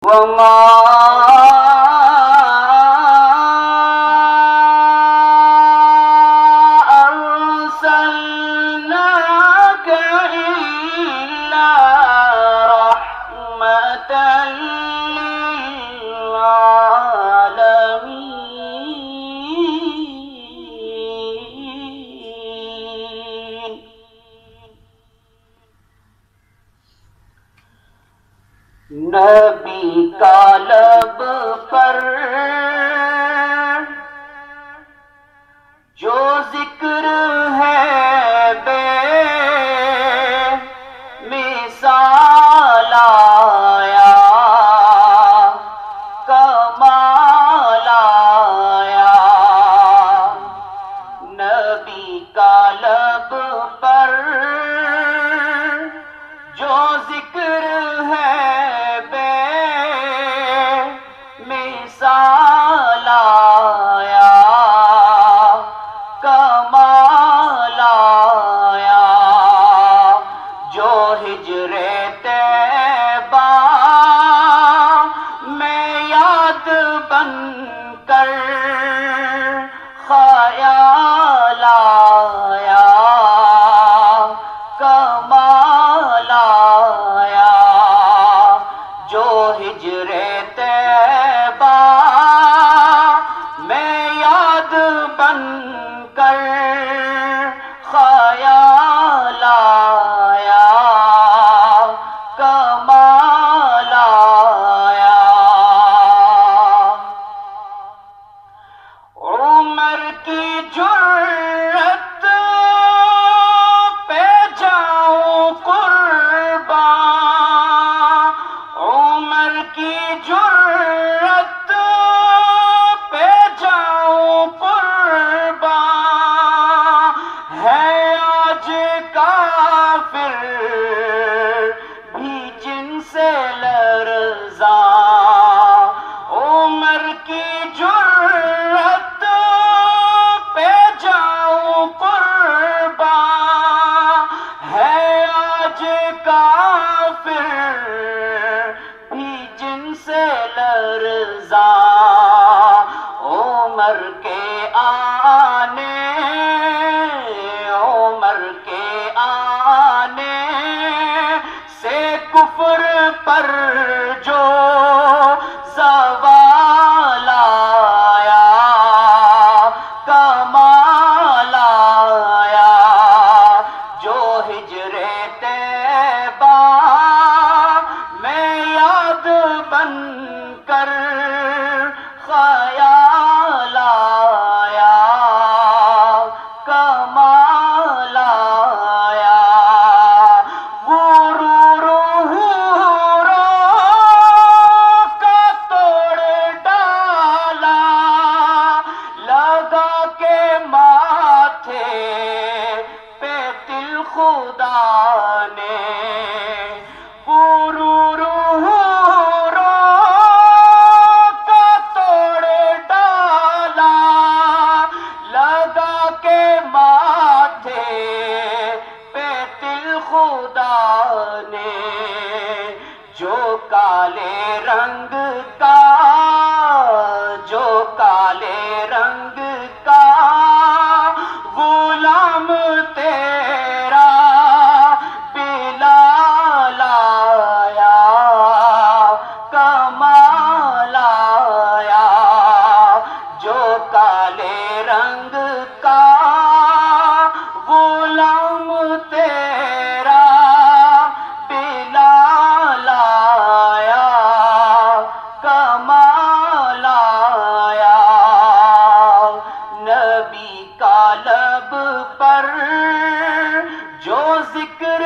وما أرسلناك إلا رحمة للعالمين. نبی کا لب پر جو ذکر ہے بے مثال آیا، کمال آیا. نبی کا لب پر جو ذکر ہے مثال آیا، کمال آیا. جو ہجر طیبہ میں یاد بن کر خیال آیا، کمال آیا. جو ہجر طیبہ میں یاد بن کر خیال آیا، کمال آیا. عمر کی جرأت پہ جاؤں قربان، عمر کی جرأت پہ جاؤں قربان. ہے آج کافر بھی جن سے لرزاں، عمر کی جرأت پہ جاؤں قربان. ہے آج کافر بھی جن سے لرزاں. عمر کے آنے، عمر کے آنے سے کفر پر جو زوال آیا، کمال آیا. جو ہجر طیبہ میں یاد بن کر خیال آیا، کمال آیا. غرور حوروں کا توڑ ڈالا، لگا کے ماتھے پہ دل خدا نے. غرور حوروں کا توڑ ڈالا، لگا کے ماتھے پہ دل خدا نے. جو کالے رنگ کا، جو کالے رنگ کا غلام تیرا بلال آیا، کمال آیا. جو کالے رنگ کا غلام تیرا بلال آیا، کمال آیا. نبی کا لب پر جو ذکر